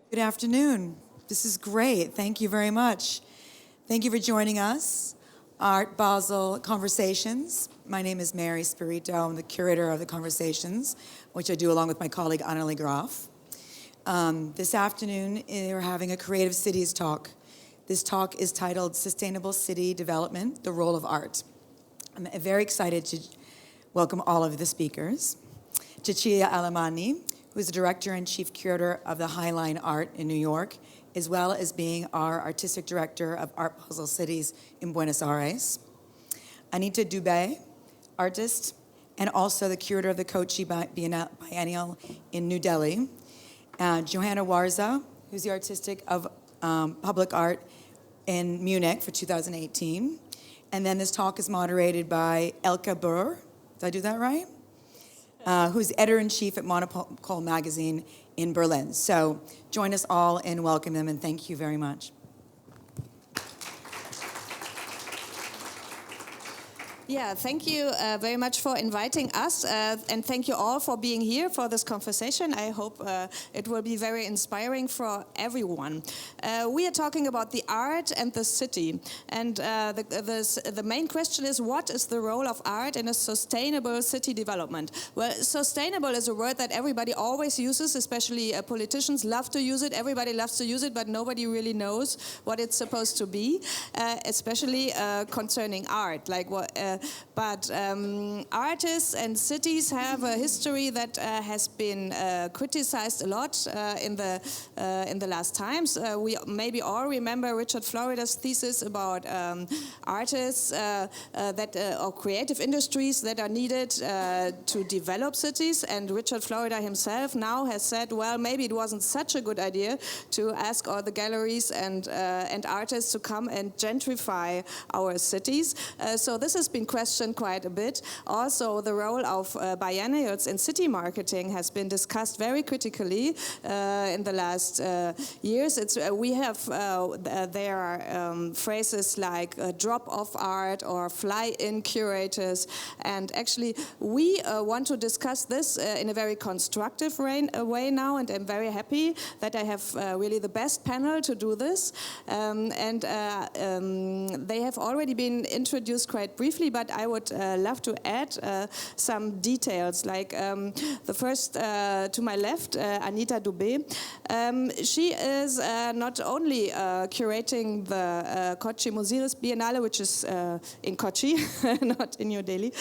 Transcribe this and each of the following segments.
Good afternoon. This is great. Thank you very much. Thank you for joining us, Art Basel Conversations. My name is Mary Spirito. I'm the curator of the Conversations, which I do along with my colleague Anna Graff. This afternoon, we're having a Creative Cities talk. This talk is titled Sustainable City Development, the Role of Art. I'm very excited to welcome all of the speakers. Cecilia Alemani, who's the director and chief curator of the Highline Art in New York, as well as being our artistic director of Art Basel Cities in Buenos Aires. Anita Dube, artist, and also the curator of the Kochi Biennale in New Delhi. Joanna Warsza, who's the artistic of public art in Munich for 2018. And then this talk is moderated by Elke Burr. Did I do that right? Who's editor-in-chief at Monopole magazine in Berlin. So join us all and welcome them, and thank you very much. Yeah, thank you very much for inviting us, and thank you all for being here for this conversation. I hope it will be very inspiring for everyone. We are talking about the art and the city, and the main question is, what is the role of art in a sustainable city development? Well, sustainable is a word that everybody always uses, especially politicians love to use it. Everybody loves to use it, but nobody really knows what it's supposed to be, especially concerning art. Like what? But artists and cities have a history that has been criticized a lot in the last times. We maybe all remember Richard Florida's thesis about artists or creative industries that are needed to develop cities. And Richard Florida himself now has said, well, maybe it wasn't such a good idea to ask all the galleries and artists to come and gentrify our cities. So this has been questioned quite a bit. Also, the role of biennials in city marketing has been discussed very critically in the last years. We have there are phrases like drop-off art or fly-in curators, and actually we want to discuss this in a very constructive way now, and I'm very happy that I have really the best panel to do this. They have already been introduced quite briefly, but I would love to add some details. Like the first to my left, Anita Dube. She is not only curating the Kochi-Muziris Biennale, which is in Kochi, not in New Delhi,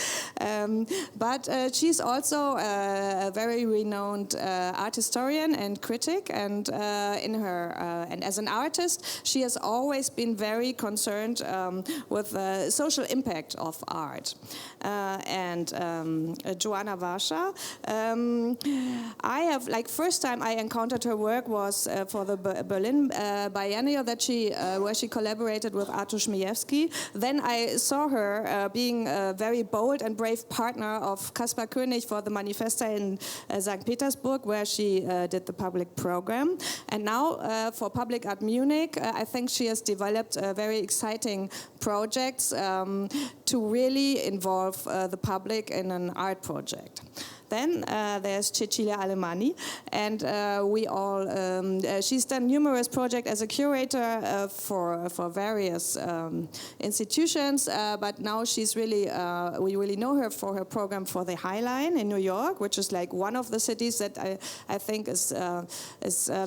but she's also a very renowned art historian and critic, and and as an artist, she has always been very concerned with the social impact of art. Joanna Warsza. First time I encountered her work was for the Berlin Biennale where she collaborated with Artur Szmijewski. Then I saw her being a very bold and brave partner of Kaspar Koenig for the Manifesta in St. Petersburg, where she did the public program. And now for Public Art Munich, I think she has developed very exciting projects to really involve the public in an art project. Then there's Cecilia Alemani, and she's done numerous projects as a curator for various institutions, but now she's really, we really know her for her program for the Highline in New York, which is like one of the cities that I think is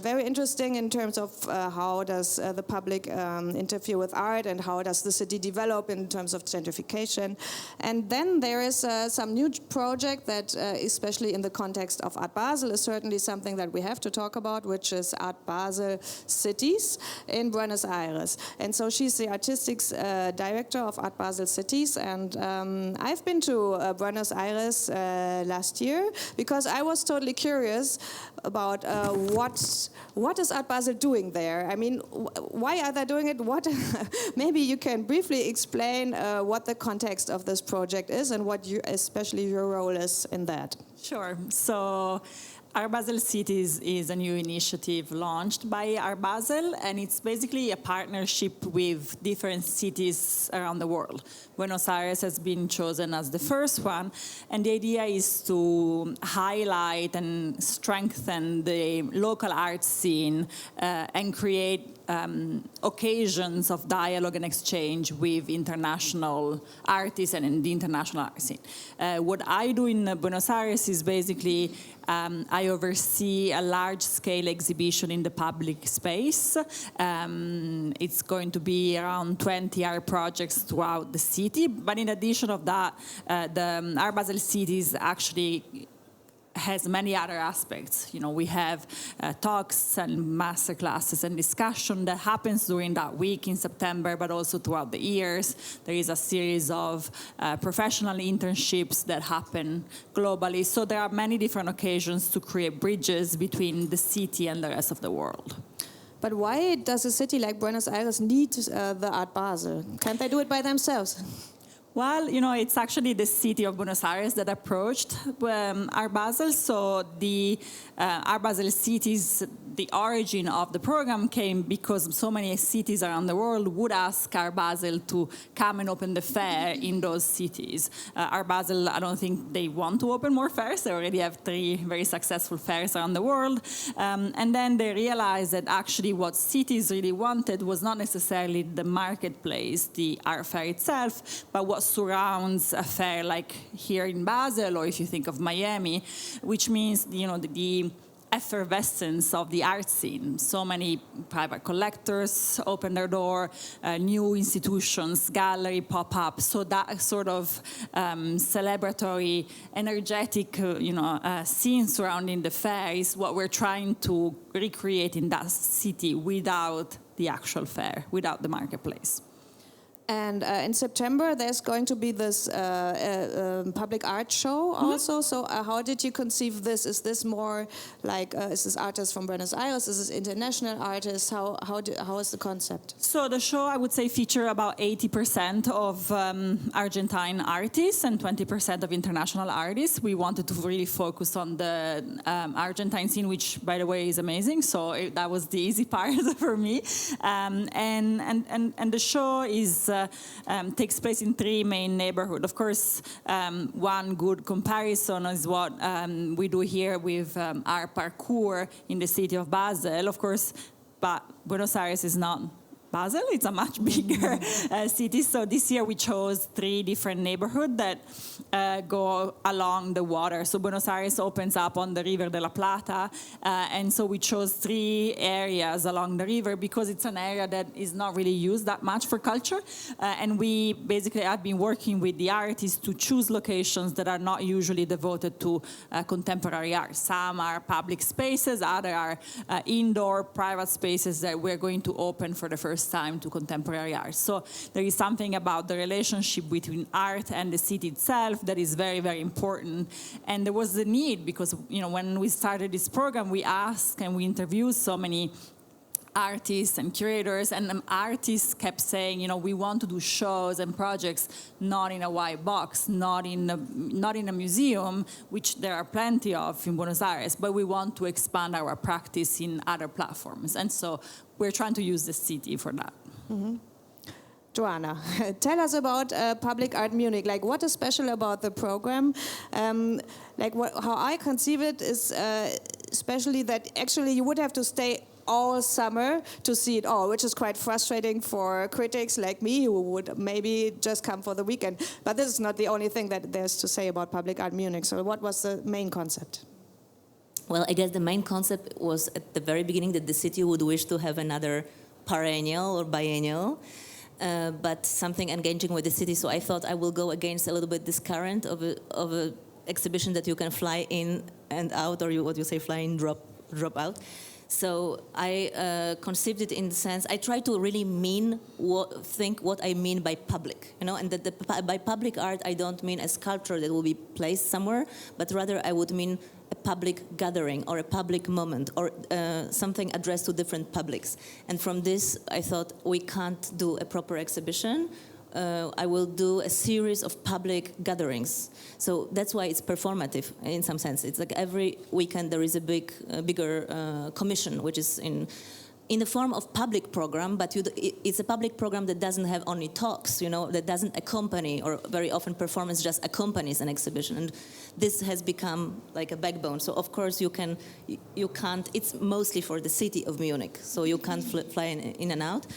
very interesting in terms of how does the public interfere with art, and how does the city develop in terms of gentrification. And then there is some new project that especially in the context of Art Basel, is certainly something that we have to talk about, which is Art Basel Cities in Buenos Aires. And so she's the artistic director of Art Basel Cities, and I've been to Buenos Aires last year because I was totally curious about what is Art Basel doing there? I mean, why are they doing it? Maybe you can briefly explain what the context of this project is and what especially your role is in that. Sure. So Art Basel Cities is a new initiative launched by Art Basel, and it's basically a partnership with different cities around the world. Buenos Aires has been chosen as the first one, and the idea is to highlight and strengthen the local art scene and create occasions of dialogue and exchange with international artists and in the international art scene. What I do in Buenos Aires is basically I oversee a large-scale exhibition in the public space. It's going to be around 20 art projects throughout the city, but in addition of that, the Art Basel Cities actually has many other aspects. You know, we have talks and master classes and discussion that happens during that week in September, but also throughout the years. There is a series of professional internships that happen globally. So there are many different occasions to create bridges between the city and the rest of the world. But why does a city like Buenos Aires need the Art Basel? Can't they do it by themselves? Well, you know, it's actually the city of Buenos Aires that approached Art Basel. So the Art Basel Cities, the origin of the program came because so many cities around the world would ask Art Basel to come and open the fair in those cities. Art Basel, I don't think they want to open more fairs. They already have 3 very successful fairs around the world. And then they realized that actually what cities really wanted was not necessarily the marketplace, the art fair itself, but what surrounds a fair like here in Basel, or if you think of Miami, which means, you know, the effervescence of the art scene. So many private collectors open their door, new institutions, gallery pop up. So that sort of celebratory, energetic, scene surrounding the fair is what we're trying to recreate in that city without the actual fair, without the marketplace. And in September, there's going to be this public art show also. So how did you conceive this? Is this more like, is this artists from Buenos Aires? Is this international artists? How is the concept? So the show, I would say, feature about 80% of Argentine artists and 20% of international artists. We wanted to really focus on the Argentine scene, which, by the way, is amazing. So that was the easy part for me. And the show is takes place in 3 main neighborhoods. Of course, one good comparison is what we do here with our parkour in the city of Basel. Of course, but Buenos Aires is not Basel, it's a much bigger city. So this year we chose 3 different neighborhoods that go along the water. So Buenos Aires opens up on the River de la Plata. And so we chose 3 areas along the river because it's an area that is not really used that much for culture. And we basically have been working with the artists to choose locations that are not usually devoted to contemporary art. Some are public spaces, others are indoor private spaces that we're going to open for the first time to contemporary art. So there is something about the relationship between art and the city itself that is very, very important. And there was the need because, when we started this program, we asked and we interviewed so many artists and curators, and artists kept saying, we want to do shows and projects not in a white box, not in a museum, which there are plenty of in Buenos Aires, but we want to expand our practice in other platforms. And so we're trying to use the city for that. Mm-hmm. Joanna, tell us about Public Art Munich. Like, what is special about the program? How I conceive it is especially that actually you would have to stay all summer to see it all, which is quite frustrating for critics like me who would maybe just come for the weekend. But this is not the only thing that there's to say about Public Art Munich. So what was the main concept? Well, I guess the main concept was at the very beginning that the city would wish to have another perennial or biennial, but something engaging with the city. So I thought I will go against a little bit this current of a exhibition that you can fly in and out, or what you say, fly in, drop out. So I conceived it in the sense, I try to really think what I mean by public, and that by public art, I don't mean a sculpture that will be placed somewhere, but rather I would mean a public gathering or a public moment or something addressed to different publics. And from this, I thought we can't do a proper exhibition I will do a series of public gatherings. So that's why it's performative in some sense. It's like every weekend there is a bigger commission, which is in the form of public program, but it's a public program that doesn't have only talks, that doesn't accompany, or very often performance just accompanies an exhibition. And this has become like a backbone. So of course you can't, it's mostly for the city of Munich, so you can't fly in and out.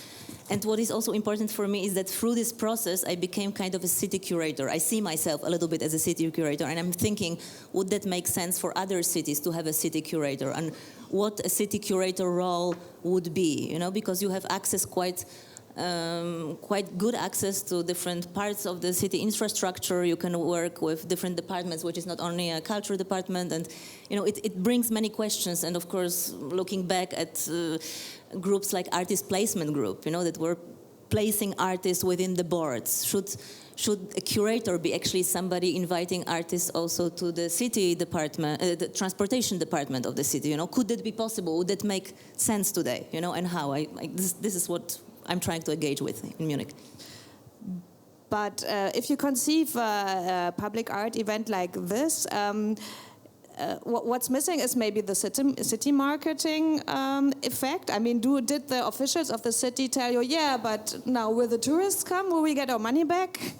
And what is also important for me is that through this process, I became kind of a city curator. I see myself a little bit as a city curator, and I'm thinking, would that make sense for other cities to have a city curator? And what a city curator role would be, because you have access quite good access to different parts of the city infrastructure. You can work with different departments, which is not only a culture department, and it brings many questions. And of course, looking back at groups like Artist Placement Group, that were placing artists within the boards. Should a curator be actually somebody inviting artists also to the city department, the transportation department of the city? Could that be possible? Would that make sense today? And how? This is what I'm trying to engage with in Munich. But if you conceive a public art event like this, what's missing is maybe the city marketing effect. I mean, did the officials of the city tell you, yeah, but now will the tourists come? Will we get our money back?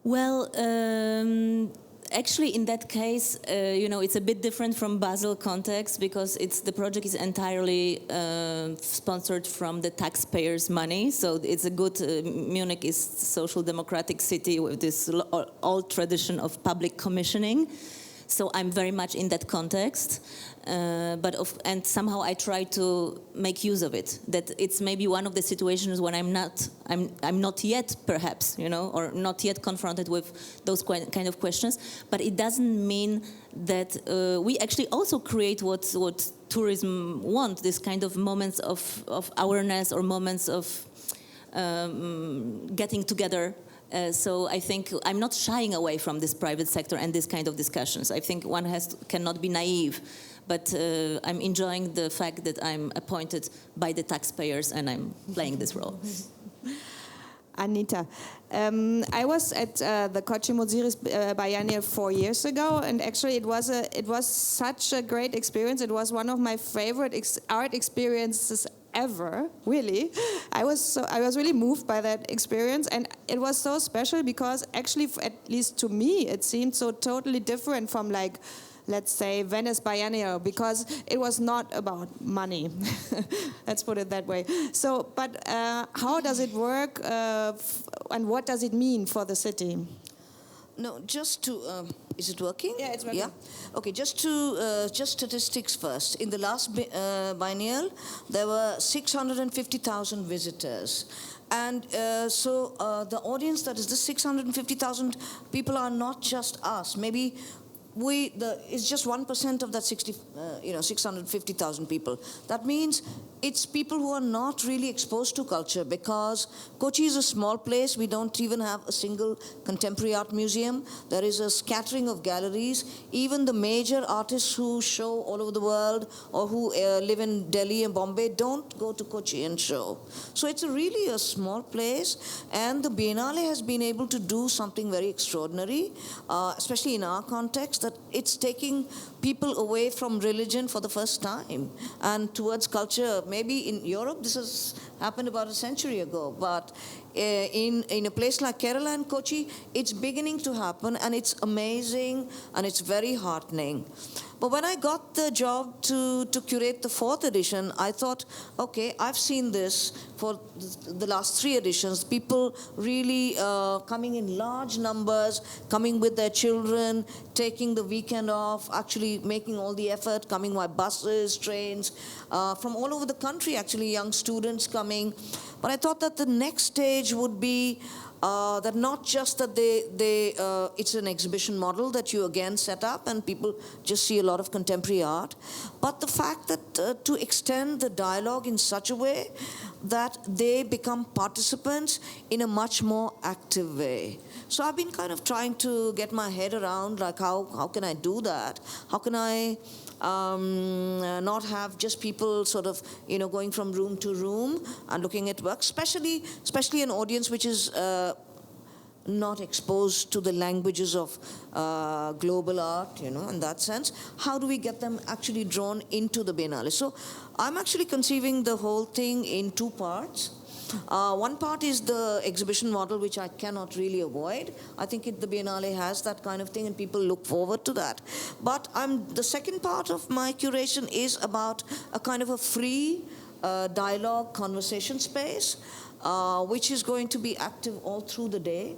Well, actually, in that case, it's a bit different from Basel context, because the project is entirely sponsored from the taxpayers' money. So it's a good. Munich is a social democratic city with this old tradition of public commissioning. So I'm very much in that context, and somehow I try to make use of it. That it's maybe one of the situations when I'm not yet, perhaps, or not yet confronted with those kind of questions. But it doesn't mean that we actually also create what tourism want. This kind of moments of awareness, or moments of getting together. So I think I'm not shying away from this private sector and this kind of discussions. I think one cannot be naive, but I'm enjoying the fact that I'm appointed by the taxpayers and I'm playing this role. Anita, I was at the Kochi-Muziris Biennale 4 years ago, and actually it was such a great experience. It was one of my favorite art experiences ever, really. I was really moved by that experience, and it was so special because actually, at least to me, it seemed so totally different from, like, let's say, Venice Biennale, because it was not about money. Let's put it that way. So, but how does it work, and what does it mean for the city? No, just to, is it working? Yeah, it's working. Yeah? Okay, just statistics first. In the last biennial, there were 650,000 visitors. And so the audience, that is the 650,000 people, are not just us. Maybe it's just 1% of that 650,000 people. That means it's people who are not really exposed to culture, because Kochi is a small place. We don't even have a single contemporary art museum. There is a scattering of galleries. Even the major artists who show all over the world, or who live in Delhi and Bombay, don't go to Kochi and show. So it's really a small place, and the Biennale has been able to do something very extraordinary, especially in our context, that it's taking people away from religion for the first time and towards culture. Maybe in Europe this has happened about a century ago, but in a place like Kerala and Kochi, it's beginning to happen, and it's amazing, and it's very heartening. But when I got the job to curate the 4th edition, I thought, okay, I've seen this for the last 3 editions. People really coming in large numbers, coming with their children, taking the weekend off, actually making all the effort, coming by buses, trains, from all over the country, actually, young students coming. But I thought that the next stage would be that not just that it's an exhibition model that you again set up and people just see a lot of contemporary art, but the fact that to extend the dialogue in such a way that they become participants in a much more active way. So I've been kind of trying to get my head around, like, how can I do that? How can I not have just people sort of, going from room to room and looking at work, especially an audience which is not exposed to the languages of global art, in that sense. How do we get them actually drawn into the Biennale? So I'm actually conceiving the whole thing in two parts. One part is the exhibition model, which I cannot really avoid. I think the Biennale has that kind of thing, and people look forward to that. But the second part of my curation is about a kind of a free dialogue conversation space, which is going to be active all through the day.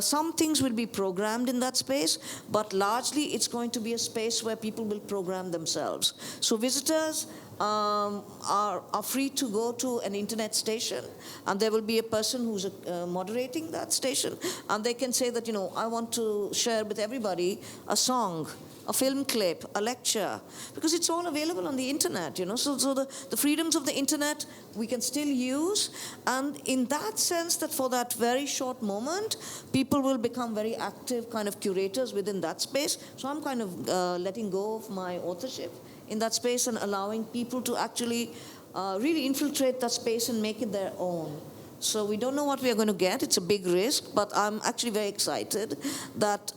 Some things will be programmed in that space, but largely it's going to be a space where people will program themselves. So visitors are free to go to an internet station, and there will be a person who's moderating that station, and they can say that, I want to share with everybody a song, a film clip, a lecture, because it's all available on the internet, So the freedoms of the internet we can still use, and in that sense, that for that very short moment, people will become very active kind of curators within that space. So I'm kind of letting go of my authorship in that space and allowing people to actually really infiltrate that space and make it their own. So we don't know what we are going to get. It's a big risk, but I'm actually very excited that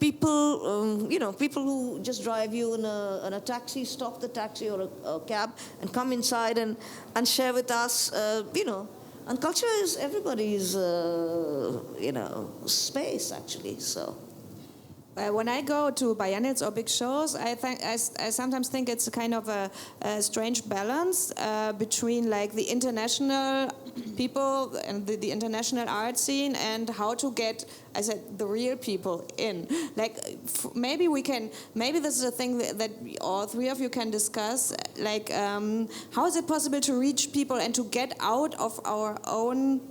people, people who just drive you in a taxi, stop the taxi or a cab and come inside and share with us, and culture is everybody's, space, actually, so. When I go to biennials or big shows, I sometimes think it's a kind of a strange balance between like the international people and the international art scene and how to get, I said, the real people in. Like maybe this is a thing that all three of you can discuss. Like how is it possible to reach people and to get out of our own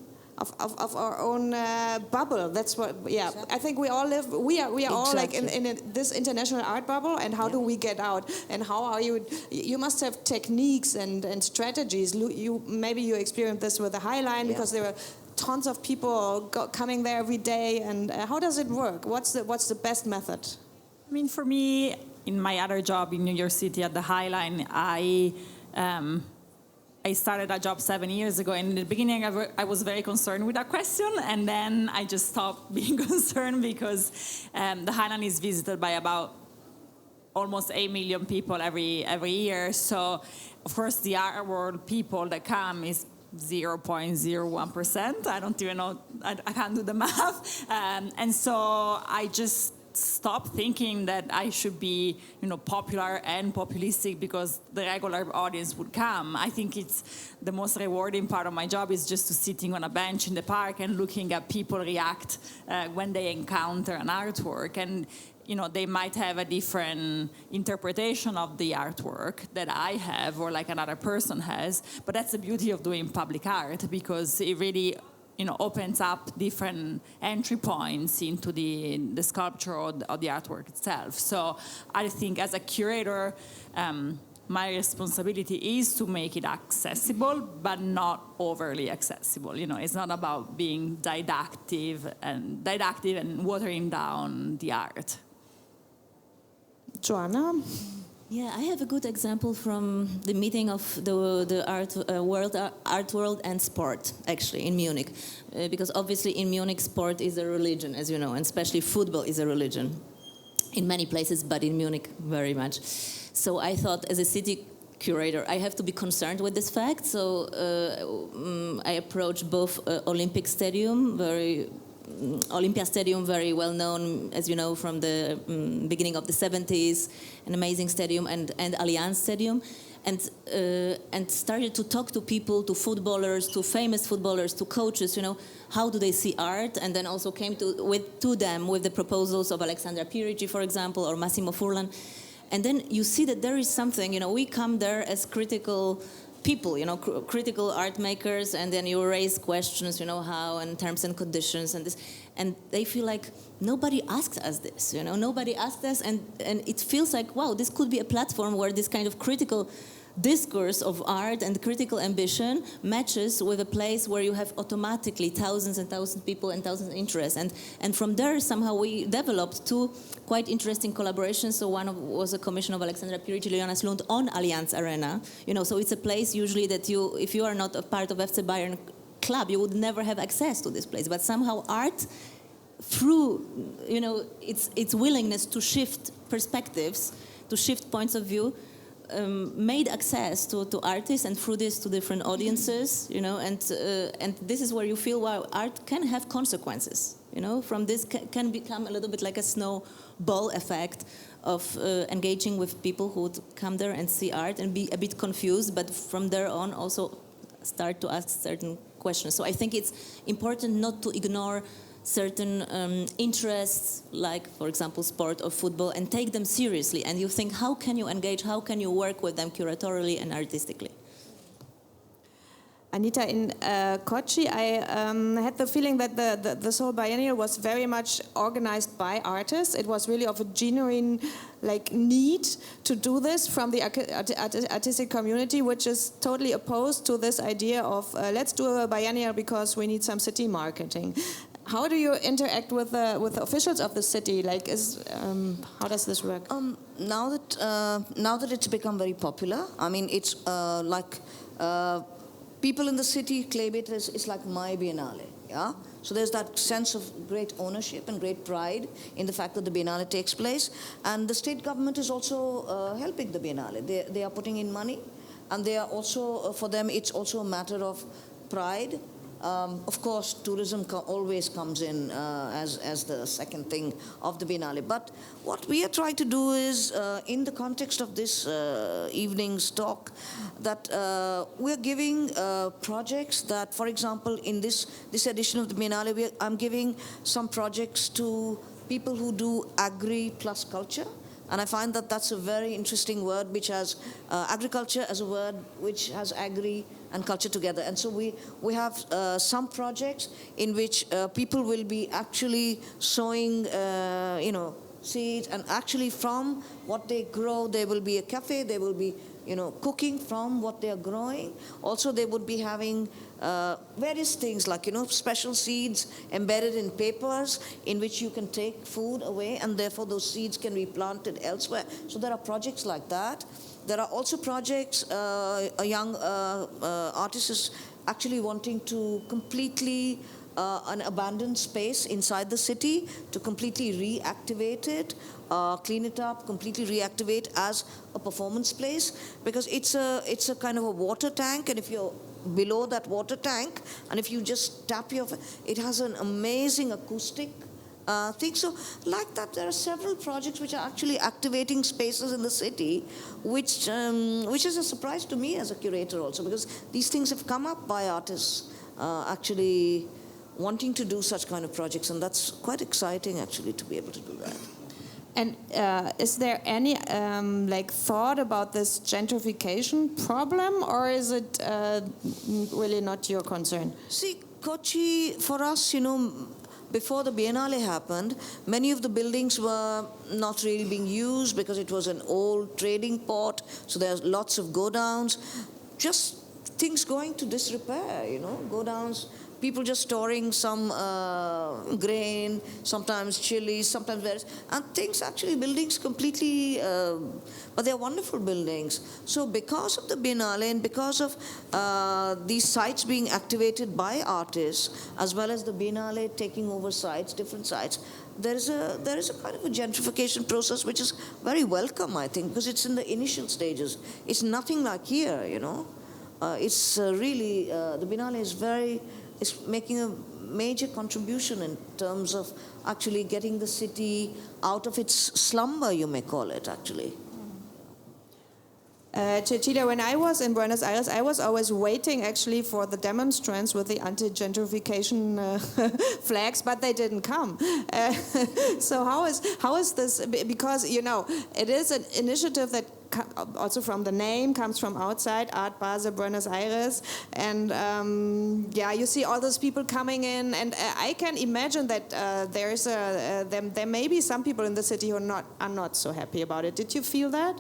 bubble? That's what. Yeah, I think we all live. We are all like in this international art bubble. And how do we get out? And how are you? You must have techniques and strategies. Maybe you experienced this with the High Line because there were tons of people coming there every day. And how does it work? What's the best method? I mean, for me, in my other job in New York City at the High Line, I started a job 7 years ago, and in the beginning I was very concerned with that question, and then I just stopped being concerned because the High Line is visited by about almost 8 million people every year. So, of course, the art world people that come is 0.01%. I don't even know, I can't do the math. And so I just stop thinking that I should be, popular and populistic because the regular audience would come. I think it's the most rewarding part of my job is just to sitting on a bench in the park and looking at people react when they encounter an artwork. And, they might have a different interpretation of the artwork that I have or like another person has. But that's the beauty of doing public art because it really opens up different entry points into the sculpture or the artwork itself. So I think as a curator, my responsibility is to make it accessible, but not overly accessible. It's not about being didactic and watering down the art. Joanna? Yeah, I have a good example from the meeting of the art world and sport, actually, in Munich. Because obviously in Munich, sport is a religion, as you know, and especially football is a religion. In many places, but in Munich, very much. So I thought, as a city curator, I have to be concerned with this fact. So I approached both Olympic Stadium, Olympia Stadium, very well known, as you know, from the beginning of the 70s, an amazing stadium, and Allianz Stadium, and started to talk to people, to footballers, to famous footballers, to coaches, how do they see art, and then also came to them with the proposals of Alexandra Pirici, for example, or Massimo Furlan, and then you see that there is something, we come there as critical people, critical art makers, and then you raise questions, how, and terms and conditions, and this, and they feel like nobody asked us this, nobody asked us, and it feels like, wow, this could be a platform where this kind of critical discourse of art and critical ambition matches with a place where you have automatically thousands and thousands of people and thousands of interests. And from there, somehow we developed two quite interesting collaborations. So one was a commission of Alexandra Pirici, Joanna Lund on Allianz Arena. So it's a place usually that if you are not a part of FC Bayern club, you would never have access to this place. But somehow art, through its willingness to shift perspectives, to shift points of view, made access to artists, and through this to different audiences, and this is where you feel, wow, art can have consequences. From this can become a little bit like a snowball effect of engaging with people who would come there and see art and be a bit confused, but from there on also start to ask certain questions. So I think it's important not to ignore certain interests, like, for example, sport or football, and take them seriously. And you think, how can you engage, how can you work with them curatorially and artistically? Anita, in Kochi, I had the feeling that this whole biennial was very much organized by artists. It was really of a genuine need to do this from the artistic community, which is totally opposed to this idea of let's do a biennial because we need some city marketing. How do you interact with the officials of the city? How does this work? Now that it's become very popular, I mean, it's people in the city claim it as it's like my Biennale. Yeah. So there's that sense of great ownership and great pride in the fact that the Biennale takes place, and the state government is also helping the Biennale. They are putting in money, and they are also for them it's also a matter of pride. Of course, tourism always comes in as the second thing of the Biennale. But what we are trying to do is, in the context of this evening's talk, that we're giving projects that, for example, in this edition of the Biennale, I'm giving some projects to people who do agri plus culture. And I find that that's a very interesting word, which has agriculture as a word which has agri and culture together. And so we have some projects in which people will be actually sowing, seeds, and actually from what they grow, there will be a cafe, they will be cooking from what they are growing. Also, they would be having various things like, special seeds embedded in papers in which you can take food away, and therefore those seeds can be planted elsewhere. So there are projects like that. There are also projects, a young artist is actually wanting to completely an abandoned space inside the city to completely reactivate it, clean it up, completely reactivate as a performance place, because it's a kind of a water tank, and if you're below that water tank, and if you just tap it has an amazing acoustic thing. So like that, there are several projects which are actually activating spaces in the city, which is a surprise to me as a curator also, because these things have come up by artists actually wanting to do such kind of projects, and that's quite exciting actually to be able to do that. And is there any thought about this gentrification problem, or is it really not your concern? See, Kochi, for us, before the Biennale happened, many of the buildings were not really being used because it was an old trading port, so there's lots of go-downs, just things going to disrepair, go-downs, people just storing some grain, sometimes chilies, sometimes various, and things actually, buildings completely, but they're wonderful buildings. So because of the Biennale and because of these sites being activated by artists, as well as the Biennale taking over sites, different sites, there is a kind of a gentrification process which is very welcome, I think, because it's in the initial stages. It's nothing like here, It's really, the Biennale is making a major contribution in terms of actually getting the city out of its slumber, you may call it, actually. Cecilia, when I was in Buenos Aires, I was always waiting actually for the demonstrants with the AntiGentrification flags, but they didn't come. So how is this? Because it is an initiative that also from the name comes from outside, Art Basel, Buenos Aires, and you see all those people coming in, and I can imagine that there may be some people in the city who are not so happy about it. Did you feel that?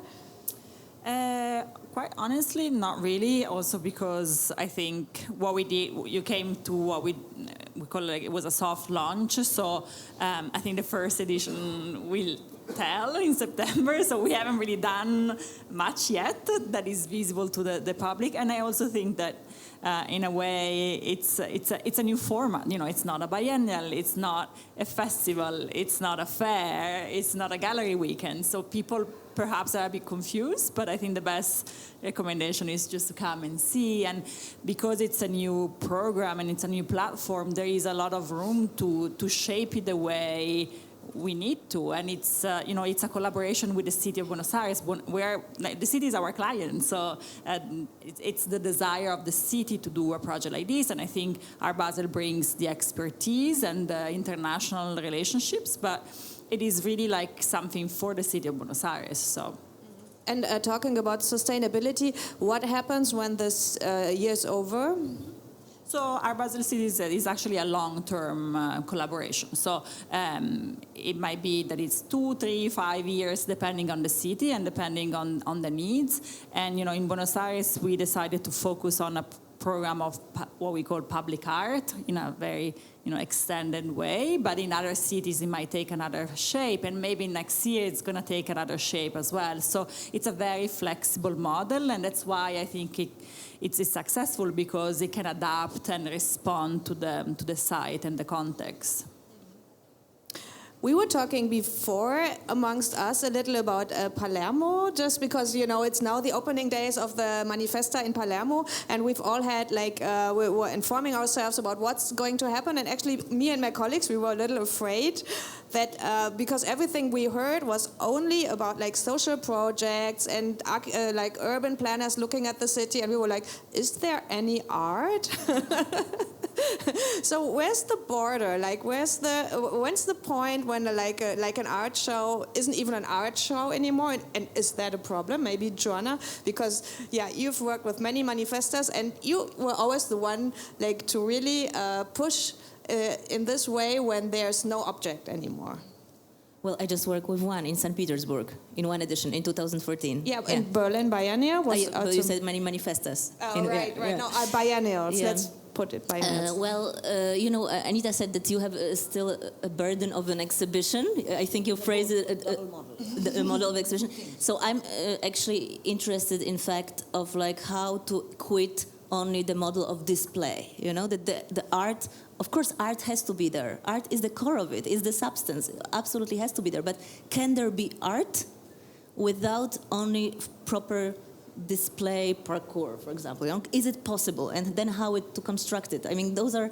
Quite honestly, not really. Also because I think what we did, you came to what we call it was a soft launch. So I think the first edition will tell in September. So we haven't really done much yet that is visible to the public. And I also think that in a way it's a new format. You know, it's not a biennial, it's not a festival, it's not a fair, it's not a gallery weekend. So people perhaps are a bit confused, but I think the best recommendation is just to come and see. And because it's a new program and it's a new platform, there is a lot of room to shape it the way we need to. And it's it's a collaboration with the city of Buenos Aires, where the city is our client. So it's the desire of the city to do a project like this. And I think Art Basel brings the expertise and the international relationships, but it is really like something for the city of Buenos Aires. So. And talking about sustainability, what happens when this year is over? So Art Basel City is actually a long-term collaboration. So it might be that it's 2, 3, 5 years, depending on the city and depending on the needs. And in Buenos Aires, we decided to focus on a program of what we call public art in a very extended way, but in other cities it might take another shape, and maybe next year it's going to take another shape as well. So it's a very flexible model, and that's why I think it's successful, because it can adapt and respond to the site and the context. We were talking before amongst us a little about Palermo, just because, it's now the opening days of the Manifesta in Palermo, and we've all had, we were informing ourselves about what's going to happen. And actually, me and my colleagues, we were a little afraid that because everything we heard was only about, social projects and, urban planners looking at the city, and we were like, is there any art? So where's the border? When's the point when an art show isn't even an art show anymore? And is that a problem? Maybe Joanna, because you've worked with many manifestas, and you were always the one to really push in this way when there's no object anymore. Well, I just worked with one in St. Petersburg, in one edition, in 2014. Yeah, in Berlin, Biennial was but you said many manifestas. Oh, right. No, biennials. Yeah. Let's put it biennials. Anita said that you have still a burden of an exhibition. I think you phrased it a model of exhibition. So I'm actually interested, in fact, of how to quit only the model of display. That the art. Of course, art has to be there. Art is the core of it, is the substance. It absolutely has to be there. But can there be art without only proper display parcours, for example? Is it possible? And then how to construct it? I mean, those are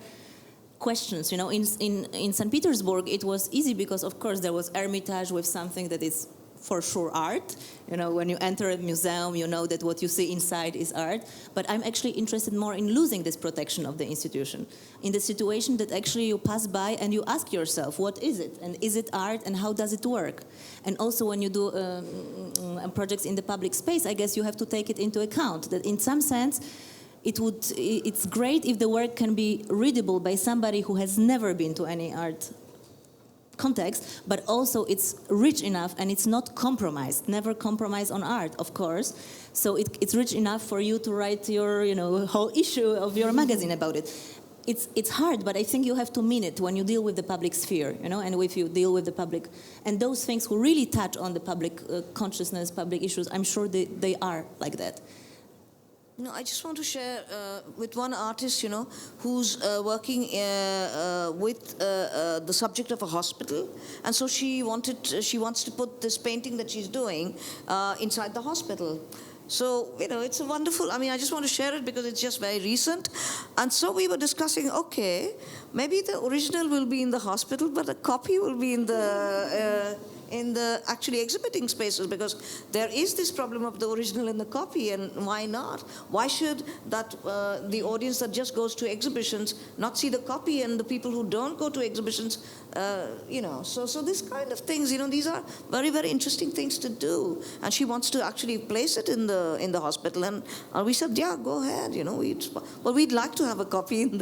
questions. In St. Petersburg, it was easy because, of course, there was Hermitage with something that is for sure art. When you enter a museum, you know that what you see inside is art. But I'm actually interested more in losing this protection of the institution, in the situation that actually you pass by and you ask yourself, what is it? And is it art, and how does it work? And also when you do projects in the public space, I guess you have to take it into account, that in some sense, it's great if the work can be readable by somebody who has never been to any art context, but also it's rich enough and it's not compromised. Never compromise on art, of course. So it's rich enough for you to write your, whole issue of your magazine about it. It's hard, but I think you have to mean it when you deal with the public sphere, and if you deal with the public. And those things who really touch on the public consciousness, public issues, I'm sure they are like that. No, I just want to share with one artist, who's working with the subject of a hospital, and so she wants to put this painting that she's doing inside the hospital. So, it's a wonderful, I just want to share it because it's just very recent. And so we were discussing, okay, maybe the original will be in the hospital, but a copy will be in the actually exhibiting spaces, because there is this problem of the original and the copy, and why not? Why should the audience that just goes to exhibitions not see the copy, and the people who don't go to exhibitions, so this kind of things, these are very, very interesting things to do. And she wants to actually place it in the hospital, and we said, yeah, go ahead, we'd like to have a copy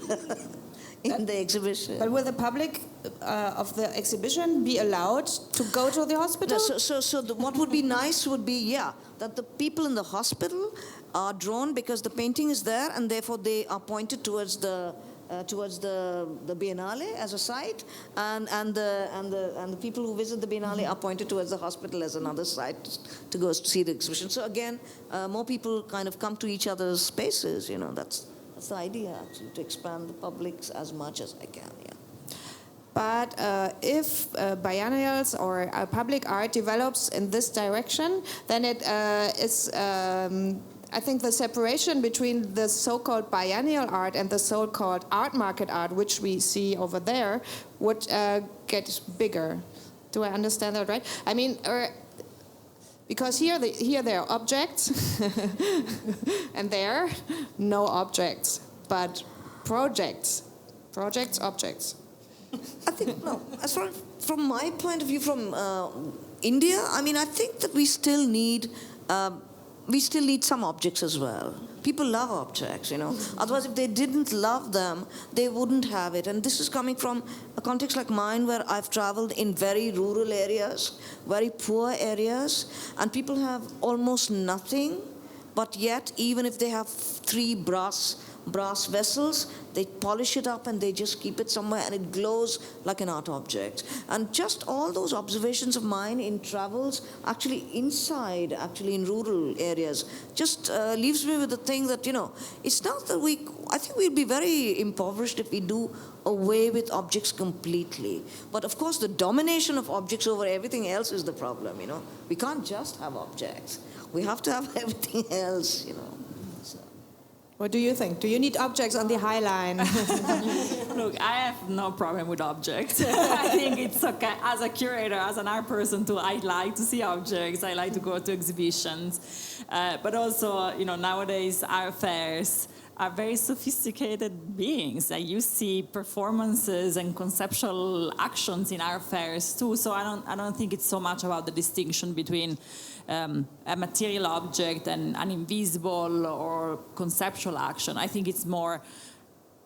in the exhibition. But will the public of the exhibition be allowed to go to the hospital? No, what would be nice would be, that the people in the hospital are drawn because the painting is there, and therefore they are pointed towards the Biennale as a site, and the people who visit the Biennale are pointed towards the hospital as another site to go see the exhibition. So again, more people kind of come to each other's spaces. That's the idea, actually, to expand the publics as much as I can. Yeah. But if biennials or public art develops in this direction, then it is. I think the separation between the so-called biennial art and the so-called art market art, which we see over there, would get bigger. Do I understand that right? I mean, because here there are objects, and there no objects, but projects, objects. I think no. As far from my point of view, from India, I mean, I think that we still need some objects as well. People love objects, Otherwise, if they didn't love them, they wouldn't have it. And this is coming from a context like mine, where I've traveled in very rural areas, very poor areas, and people have almost nothing. But yet, even if they have 3 brass vessels, they polish it up and they just keep it somewhere, and it glows like an art object. And just all those observations of mine in travels, actually in rural areas, just leaves me with the thing that, it's not that I think we'd be very impoverished if we do away with objects completely. But of course, the domination of objects over everything else is the problem, We can't just have objects. We have to have everything else, What do you think? Do you need objects on the High Line? Look, I have no problem with objects. I think it's okay. As a curator, as an art person, I like to see objects. I like to go to exhibitions. But also, nowadays, art fairs are very sophisticated beings. You see performances and conceptual actions in art fairs too. So I don't think it's so much about the distinction between a material object and an invisible or conceptual action. I think it's more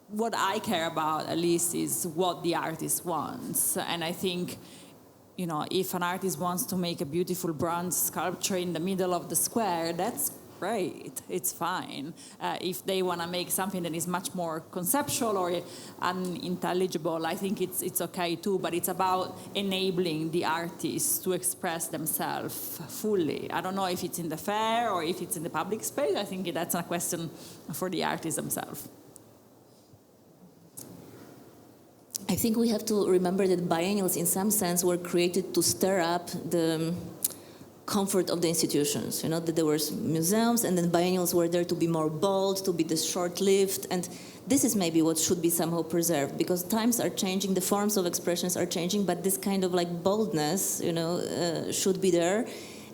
what I care about, at least, is what the artist wants. And I think, if an artist wants to make a beautiful bronze sculpture in the middle of the square, that's great, it's fine. If they want to make something that is much more conceptual or unintelligible, I think it's okay too, but it's about enabling the artists to express themselves fully. I don't know if it's in the fair or if it's in the public space. I think that's a question for the artists themselves. I think we have to remember that biennials, in some sense, were created to stir up the comfort of the institutions, that there were museums, and then biennials were there to be more bold, to be this short-lived, and this is maybe what should be somehow preserved, because times are changing, the forms of expressions are changing, but this kind of boldness, should be there.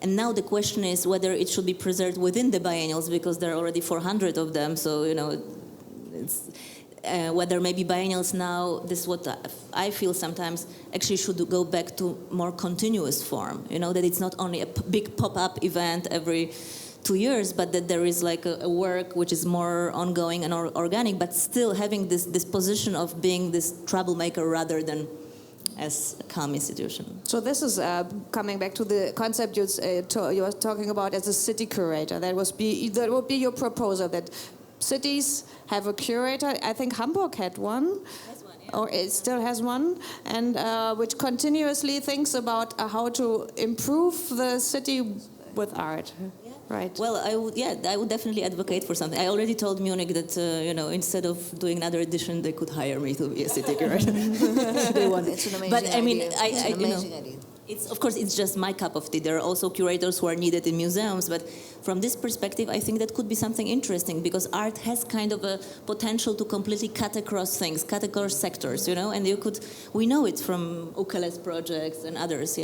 And now the question is whether it should be preserved within the biennials, because there are already 400 of them, so, it's... whether maybe biennials now, this is what I feel sometimes, actually should go back to more continuous form, that it's not only a big pop-up event every 2 years, but that there is a work which is more ongoing and organic, but still having this position of being this troublemaker rather than as a calm institution. So this is coming back to the concept you were talking about as a city curator. That would be your proposal, that cities have a curator. I think Hamburg had one, or it still has one, and which continuously thinks about how to improve the city with art. Yeah. Right. Well, I would definitely advocate for something. I already told Munich that instead of doing another edition, they could hire me to be a city curator. It's an amazing but I mean, idea. It's an amazing idea. Of course, it's just my cup of tea. There are also curators who are needed in museums, but from this perspective, I think that could be something interesting, because art has kind of a potential to completely cut across things, cut across sectors, and we know it from Ukele's projects and others,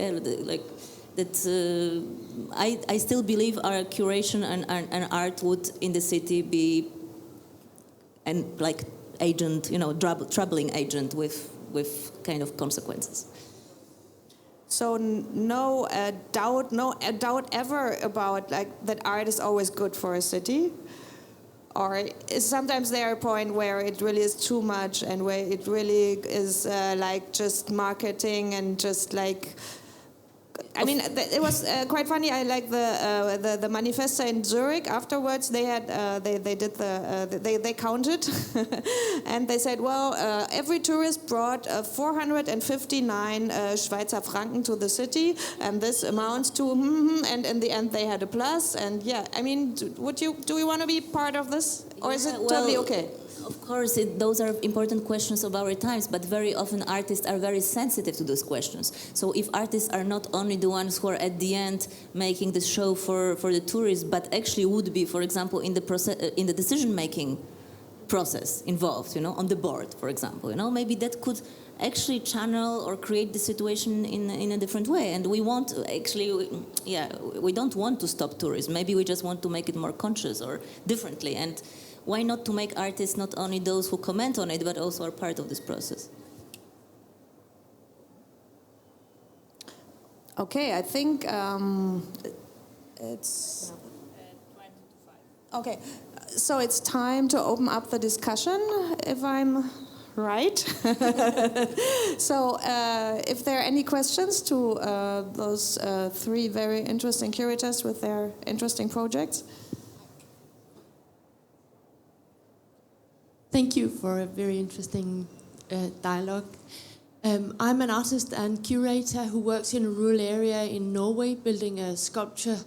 I still believe our curation and art would in the city be agent, troubling agent with kind of consequences. So no doubt ever about that art is always good for a city, or sometimes there are a point where it really is too much and where it really is like just marketing and just like, I mean, it was quite funny. I like the Manifesta in Zurich. Afterwards, they had they counted, and they said, well, every tourist brought 459 Schweizer Franken to the city, and this amounts to and in the end they had a plus. And yeah, I mean, do we want to be part of this, or is it totally okay? Of course, those are important questions of our times, but very often artists are very sensitive to those questions. So if artists are not only the ones who are at the end making the show for the tourists, but actually would be, for example, in the process, in the decision-making process involved, on the board, for example, maybe that could actually channel or create the situation in a different way. And we want actually, we don't want to stop tourism. Maybe we just want to make it more conscious or differently. And why not to make artists not only those who comment on it, but also are part of this process? Okay, I think it's... Okay, so it's time to open up the discussion, if I'm right. So if there are any questions to those three very interesting curators with their interesting projects. Thank you for a very interesting dialogue. I'm an artist and curator who works in a rural area in Norway, building a sculpture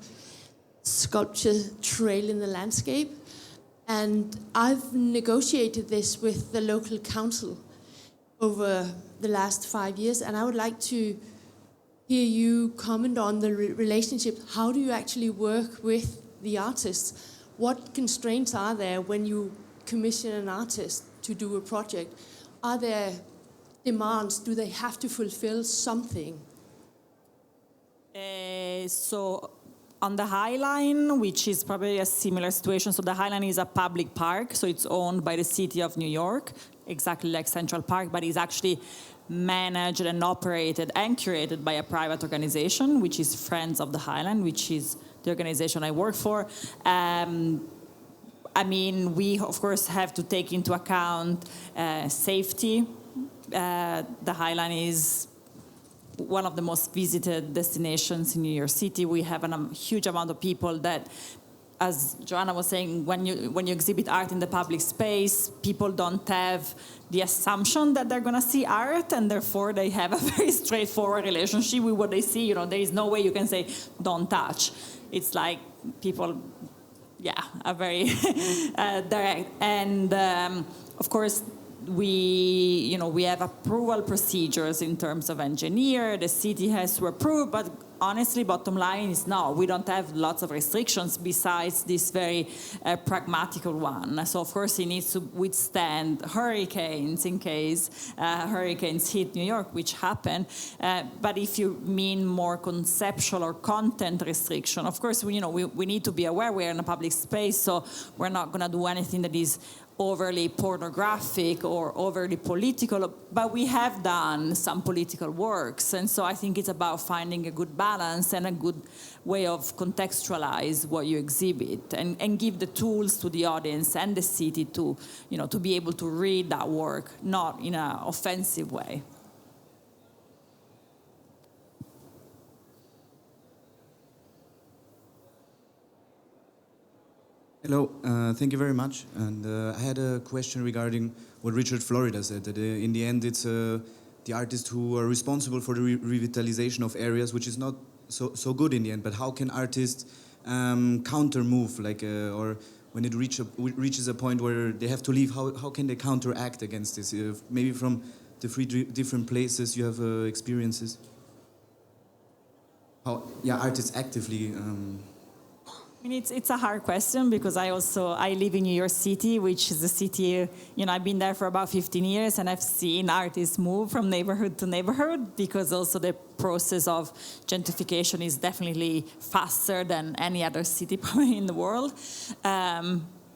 trail in the landscape. And I've negotiated this with the local council over the last 5 years, and I would like to hear you comment on the relationship. How do you actually work with the artists? What constraints are there when you commission an artist to do a project? Are there demands? Do they have to fulfill something? So on the High Line, which is probably a similar situation, so the High Line is a public park, so it's owned by the city of New York, exactly like Central Park, but it's actually managed and operated and curated by a private organization, which is Friends of the Highland, which is the organization I work for. I mean, we, of course, have to take into account safety. The Highland is one of the most visited destinations in New York City. We have a huge amount of people that, as Joanna was saying, when you exhibit art in the public space, people don't have the assumption that they're going to see art, and therefore they have a very straightforward relationship with what they see. There is no way you can say, don't touch. It's like people... are very direct. And of course, we have approval procedures in terms of engineer. The city has to approve, but honestly, bottom line is no. We don't have lots of restrictions besides this very pragmatical one. So of course, it needs to withstand hurricanes in case hurricanes hit New York, which happen. But if you mean more conceptual or content restriction, of course, we need to be aware we're in a public space, so we're not going to do anything that is overly pornographic or overly political, but we have done some political works, and so I think it's about finding a good balance and a good way of contextualize what you exhibit and give the tools to the audience and the city to be able to read that work, not in an offensive way. Hello, thank you very much. And I had a question regarding what Richard Florida said, that in the end it's the artists who are responsible for the revitalization of areas, which is not so good in the end. But how can artists counter move, or when it reaches a point where they have to leave, how can they counteract against this? Maybe from the three different places you have experiences? How artists actively... I mean, it's a hard question because I live in New York City, which is a city, I've been there for about 15 years, and I've seen artists move from neighborhood to neighborhood because also the process of gentrification is definitely faster than any other city probably in the world.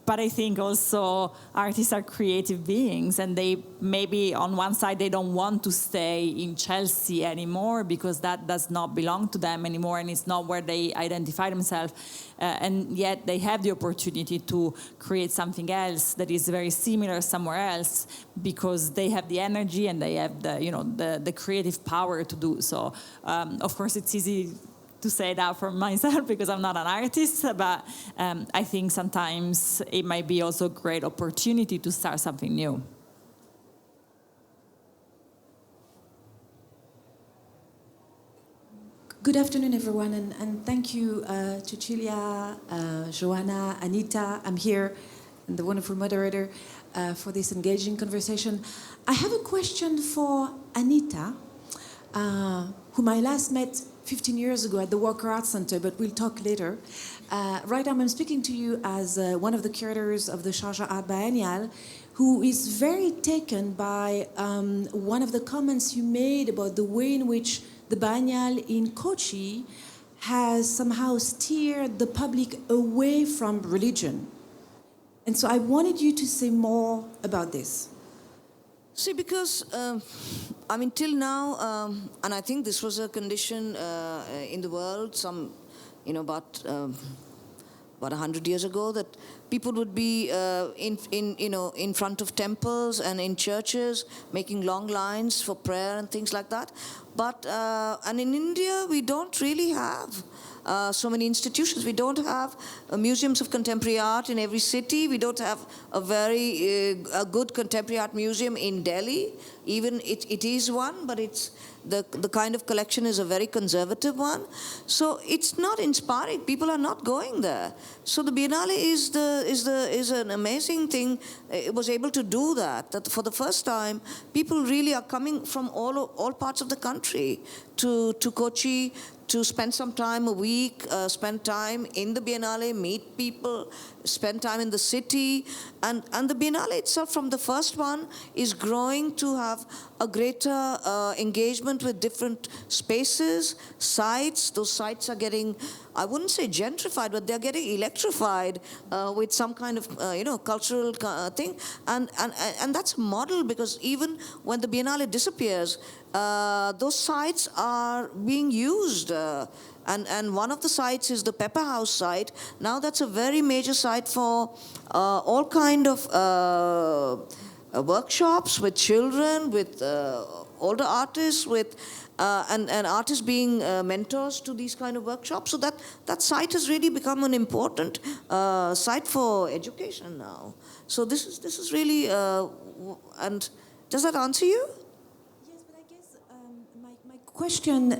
But I think also artists are creative beings, and they maybe on one side they don't want to stay in Chelsea anymore because that does not belong to them anymore, and it's not where they identify themselves. And yet they have the opportunity to create something else that is very similar somewhere else because they have the energy and they have the creative power to do so. Of course, it's easy to say that for myself because I'm not an artist, but I think sometimes it might be also a great opportunity to start something new. Good afternoon, everyone, and thank you, Cecilia, Joanna, Anita. I'm here, and the wonderful moderator, for this engaging conversation. I have a question for Anita, whom I last met 15 years ago at the Walker Art Center, but we'll talk later. Right now, I'm speaking to you as one of the curators of the Sharjah Art Biennale, who is very taken by one of the comments you made about the way in which the Biennale in Kochi has somehow steered the public away from religion. And so I wanted you to say more about this. See, because, till now, and I think this was a condition in the world about 100 years ago, that people would be in front of temples and in churches making long lines for prayer and things like that. But and in India, we don't really have so many institutions. We don't have museums of contemporary art in every city. We don't have a very a good contemporary art museum in Delhi. Even it is one, but it's the kind of collection is a very conservative one. So it's not inspiring. People are not going there. So the Biennale is an amazing thing. It was able to do that. That for the first time, people really are coming from all parts of the country to Kochi, to spend some time a week, spend time in the Biennale, meet people, spend time in the city. And the Biennale itself, from the first one, is growing to have a greater engagement with different spaces, sites. Those sites are getting, I wouldn't say gentrified, but they're getting electrified with some kind of, cultural thing. And that's a model, because even when the Biennale disappears, those sites are being used. And one of the sites is the Pepper House site. Now that's a very major site for all kind of workshops with children, with older artists, with and artists being mentors to these kind of workshops. So that site has really become an important site for education now. So this is really, and does that answer you? Yes, but I guess my question,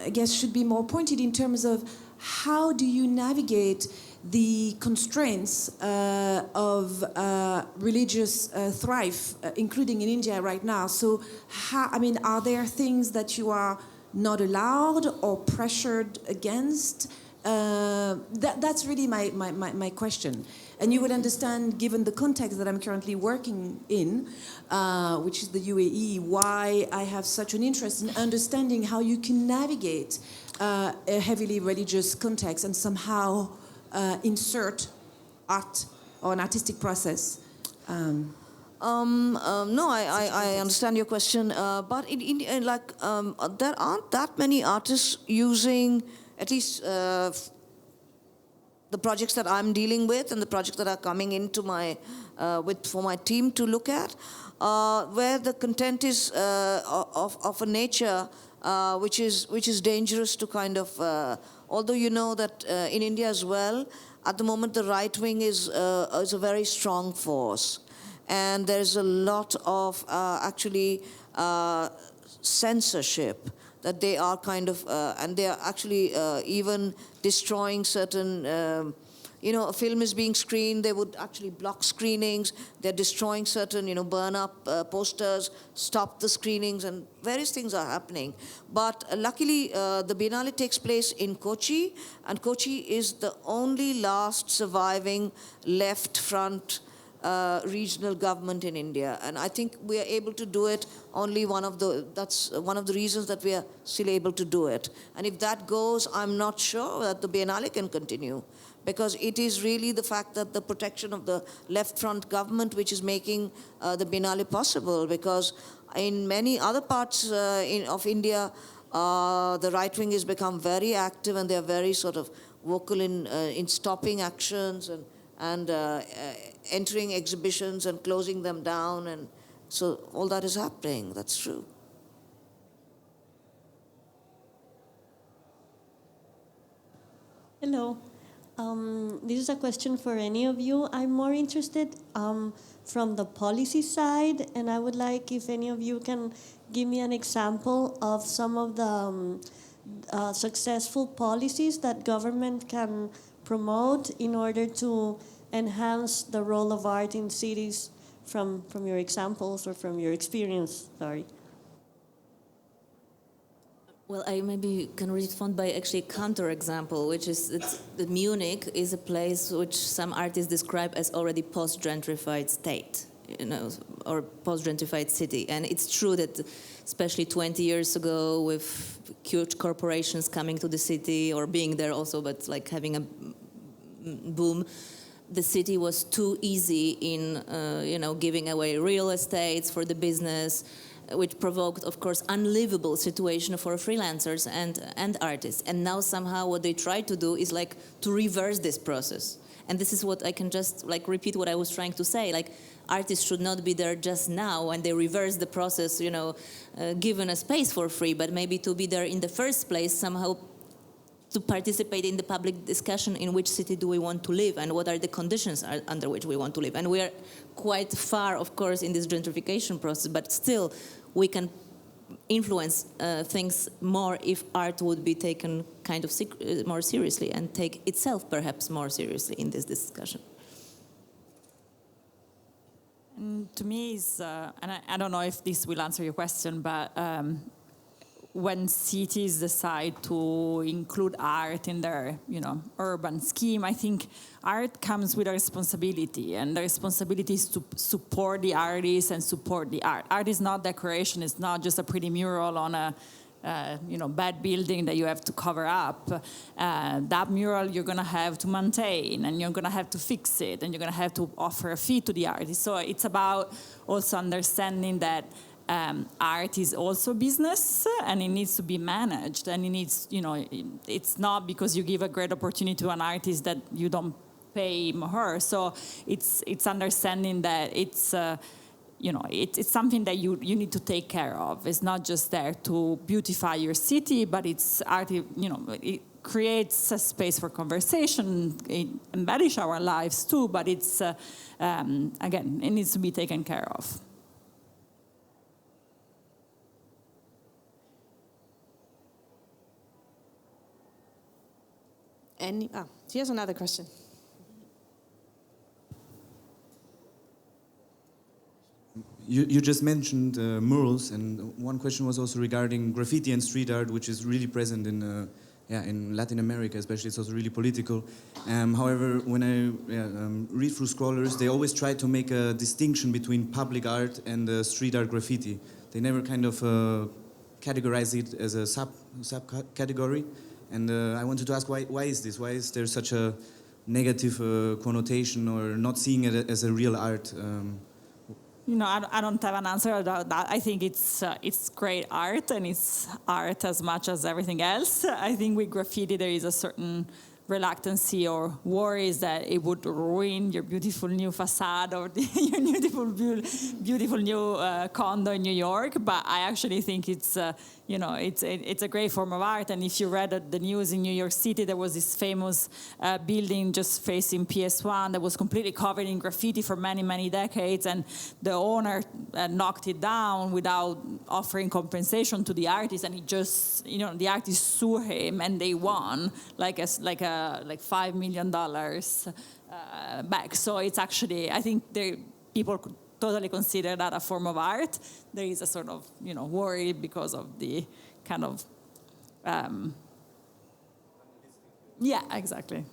I guess, should be more pointed in terms of how do you navigate the constraints of religious thrive, including in India right now. So, are there things that you are not allowed or pressured against? That's really my question. And you would understand, given the context that I'm currently working in, which is the UAE, why I have such an interest in understanding how you can navigate a heavily religious context and somehow insert art or an artistic process. No, I understand your question, but there aren't that many artists using, at least the projects that I'm dealing with and the projects that are coming into for my team to look at, where the content is of a nature which is dangerous to kind of. Although you know that in India as well, at the moment the right wing is a very strong force, and there's a lot of actually censorship that they are kind of, and they are actually even destroying certain. A film is being screened, they would actually block screenings. They're destroying certain, burn up posters, stop the screenings, and various things are happening. But luckily, the Biennale takes place in Kochi, and Kochi is the only last surviving left front regional government in India. And I think we are able to do it that's one of the reasons that we are still able to do it. And if that goes, I'm not sure that the Biennale can continue, because it is really the fact that the protection of the left front government which is making the Biennale possible, because in many other parts of India, the right wing has become very active and they are very sort of vocal in stopping actions and entering exhibitions and closing them down, and so all that is happening. That's true. Hello. This is a question for any of you. I'm more interested from the policy side, and I would like if any of you can give me an example of some of the successful policies that government can promote in order to enhance the role of art in cities from your examples or from your experience. Sorry. Well, I maybe can respond by actually a counterexample, which is that Munich is a place which some artists describe as already post-gentrified state, or post-gentrified city. And it's true that especially 20 years ago with huge corporations coming to the city or being there also, but like having a boom, the city was too easy in, giving away real estates for the business, which provoked, of course, unlivable situation for freelancers and artists. And now somehow what they try to do is like to reverse this process. And this is what I can just like repeat what I was trying to say. Like artists should not be there just now when they reverse the process, given a space for free, but maybe to be there in the first place somehow to participate in the public discussion in which city do we want to live and what are the conditions under which we want to live. And we are quite far, of course, in this gentrification process, but still we can influence things more if art would be taken kind of more seriously and take itself perhaps more seriously in this discussion. And to me, and I don't know if this will answer your question, but when cities decide to include art in their, urban scheme, I think art comes with a responsibility, and the responsibility is to support the artists and support the art. Art is not decoration; it's not just a pretty mural on a, bad building that you have to cover up. That mural you're gonna have to maintain, and you're gonna have to fix it, and you're gonna have to offer a fee to the artist. So it's about also understanding that. Art is also business, and it needs to be managed, and it needs, it's not because you give a great opportunity to an artist that you don't pay him or her. So it's understanding that it's something that you need to take care of. It's not just there to beautify your city, but it's art, it creates a space for conversation, it embellishes our lives too, but it's, again, it needs to be taken care of. Here's another question. You just mentioned murals, and one question was also regarding graffiti and street art, which is really present in Latin America, especially. It's also really political. However, when I read through scrollers, they always try to make a distinction between public art and street art graffiti. They never kind of categorize it as a subcategory. And I wanted to ask, why is this? Why is there such a negative connotation, or not seeing it as a real art? I don't have an answer about that. I think it's great art, and it's art as much as everything else. I think with graffiti there is a certain reluctancy or worries that it would ruin your beautiful new facade or your beautiful new condo in New York. But I actually think it's a great form of art. And if you read the news in New York City, there was this famous building just facing PS1 that was completely covered in graffiti for many, many decades, and the owner knocked it down without offering compensation to the artist, and he just, the artist sued him, and they won like $5 million back. So it's actually, I think people could totally consider that a form of art. There is a sort of, worry because of the kind of, yeah, exactly.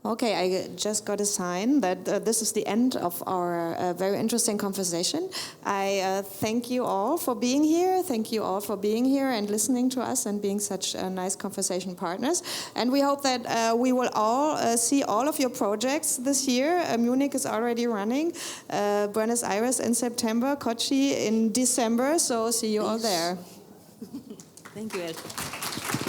Okay, I just got a sign that this is the end of our very interesting conversation. I thank you all for being here. Thank you all for being here and listening to us and being such nice conversation partners. And we hope that we will all see all of your projects this year. Munich is already running, Buenos Aires in September, Kochi in December. So see you all there. Thank you, Elke.